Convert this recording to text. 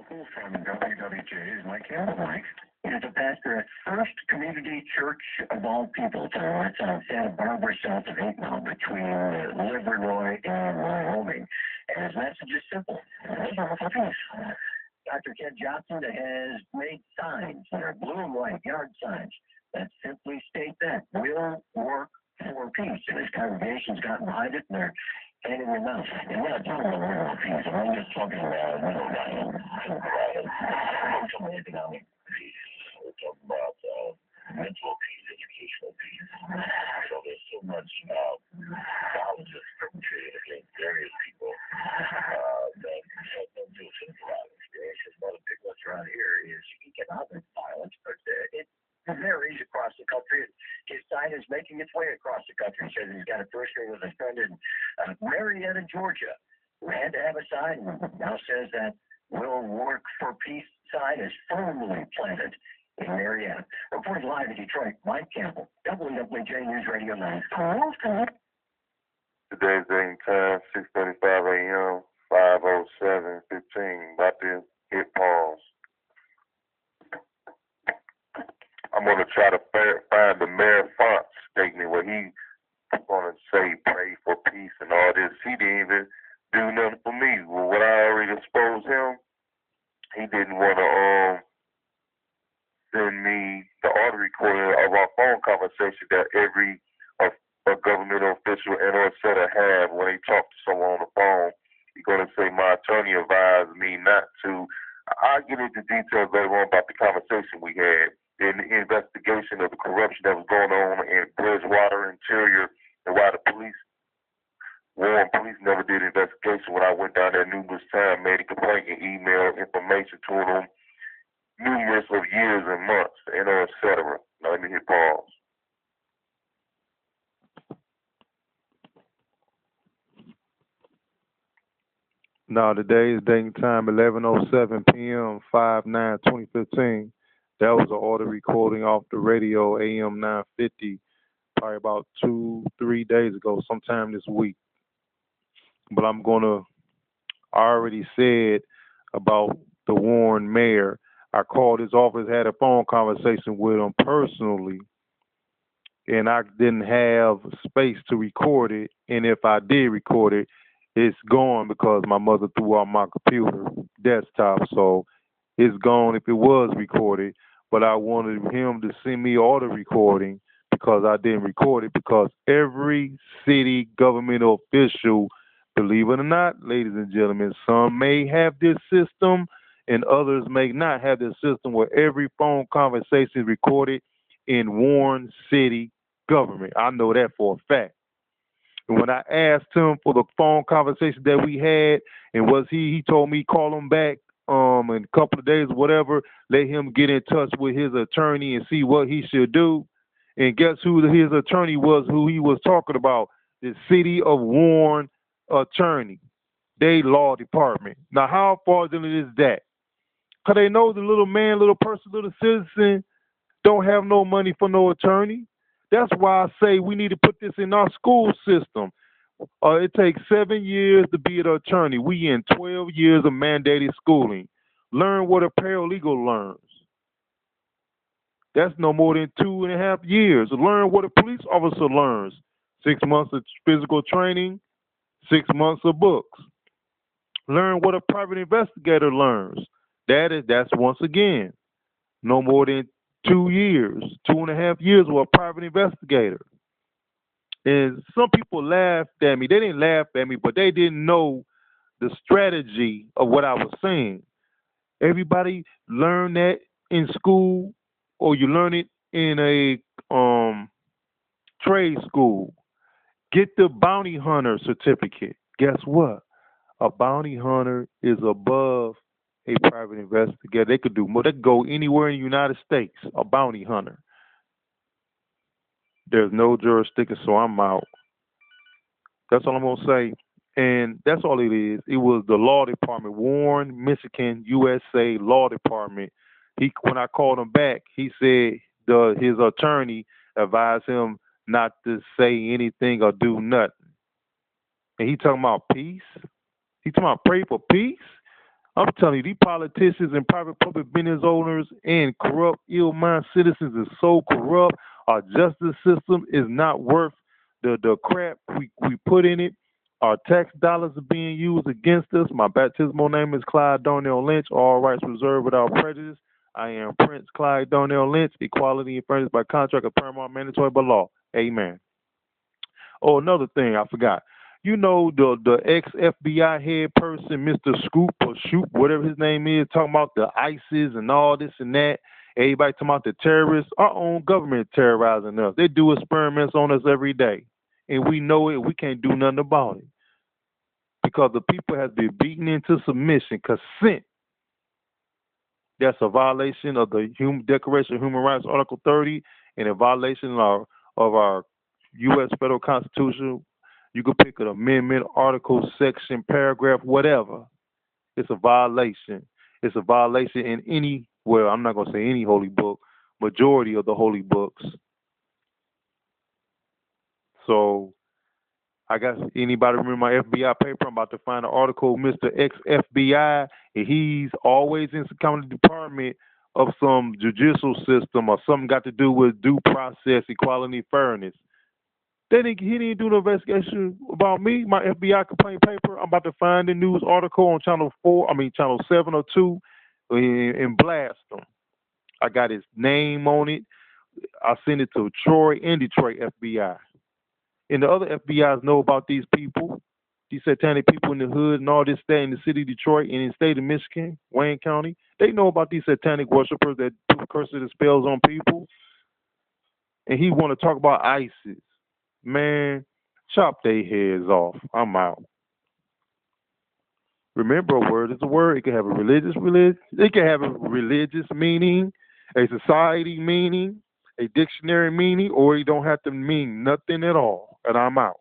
From WWJ is Mike Campbell. Mike is a pastor at First Community Church of all people. So it's on Santa Barbara, south of 8 Mile, between Livernois and Wyoming. And his message is simple. Dr. Ted Johnson has made signs that are blue and white yard signs that simply state that will work for peace. And his congregation's gotten behind it, and they're hand in your mouth. And we're not talking about world peace. I'm just talking about social economic peace. We're talking about mental peace, educational peace. So there's so much violence perpetrated against various people that don't feel sympathized. One of the big ones around here is economic violence, but it varies across the country. His sign is making its way across the country. He says he's got a first ring with a friend in Marietta, Georgia, who had to have a sign. Now says that will work for peace sign is firmly planted in Marietta. Reporting live in Detroit, Mike Campbell, WWJ News Radio 9. Today's date time, 6:35 a.m., 5:07:15. About to hit pause. I'm going to try to find the Mayor Font statement where he's going to say pray for peace and all this. He didn't even do nothing for me. Well, when I already exposed him, he didn't want to send me the audio recording of our phone conversation that every a government official and or setter have when they talk to someone on the phone. He's going to say my attorney advised me not to. I'll get into details later on about the conversation we had in the investigation of the corruption that was going on in Bridgewater Interior and why the Warren police never did an investigation when I went down there numerous times, made a complaint and emailed information to them numerous of years and months, and et cetera. Now let me hit pause. Now today's date time 11:07 p.m. 5/9/2015. That was an audio recording off the radio AM 950, probably about 2-3 days ago, sometime this week. But I already said about the Warren mayor. I called his office, had a phone conversation with him personally, and I didn't have space to record it. And if I did record it, it's gone because my mother threw out my computer desktop, so it's gone if it was recorded. But I wanted him to send me all the recording because I didn't record it, because every city government official, believe it or not, ladies and gentlemen, some may have this system and others may not have this system where every phone conversation is recorded in Warren City government. I know that for a fact. And when I asked him for the phone conversation that we had, and he told me call him back in a couple of days or whatever, let him get in touch with his attorney and see what he should do. And guess who his attorney was, who he was talking about? The city of Warren attorney. They law department. Now, how fraudulent is that? Because they know the little man, little person, little citizen don't have no money for no attorney. That's why I say we need to put this in our school system. It takes 7 years to be an attorney. We in 12 years of mandated schooling. Learn what a paralegal learns. That's no more than 2.5 years. Learn what a police officer learns. 6 months of physical training, 6 months of books. Learn what a private investigator learns. That's once again no more than 2 years, 2.5 years with a private investigator. And some people laughed at me. They didn't laugh at me, but they didn't know the strategy of what I was saying. Everybody learn that in school, or you learn it in a trade school. Get the bounty hunter certificate. Guess what? A bounty hunter is above a private investigator. They could do more. They could go anywhere in the United States. A bounty hunter. There's no jurisdiction, so I'm out. That's all I'm going to say. And that's all it is. It was the law department, Warren, Michigan, USA law department. When I called him back, he said his attorney advised him not to say anything or do nothing. And he talking about peace? He talking about pray for peace? I'm telling you, these politicians and private public business owners and corrupt, ill-minded citizens is so corrupt. Our justice system is not worth the crap we put in it. Our tax dollars are being used against us. My baptismal name is Clyde Darnell Lynch. All rights reserved without prejudice. I am Prince Clyde Darnell Lynch. Equality and fairness by contract are paramount mandatory by law. Amen. Oh, another thing I forgot. You know the ex FBI head person, Mr. Scoop or Shoop, whatever his name is, talking about the ISIS and all this and that. Everybody talking about the terrorists. Our own government terrorizing us. They do experiments on us every day, and we know it. We can't do nothing about it because the people has been beaten into submission. Consent. That's a violation of the Declaration of Human Rights, Article 30, and a violation of our U.S. federal Constitution. You could pick an amendment, article, section, paragraph, whatever. It's a violation. It's a violation in any, well, I'm not going to say any holy book, majority of the holy books. So, I guess anybody remember my FBI paper? I'm about to find an article, Mr. Ex FBI, and he's always in some kind of department of some judicial system or something got to do with due process, equality, fairness. He didn't do the investigation about me, my FBI complaint paper. I'm about to find the news article on channel 702, and blast him. I got his name on it. I sent it to Troy and Detroit FBI. And the other FBIs know about these people, these satanic people in the hood and all this, that in the city of Detroit and in the state of Michigan, Wayne County. They know about these satanic worshipers that put curses and spells on people. And he want to talk about ISIS. Man, chop their heads off. I'm out. Remember, a word is a word. It can have a religious it can have a religious meaning, a society meaning, a dictionary meaning, or it don't have to mean nothing at all. And I'm out.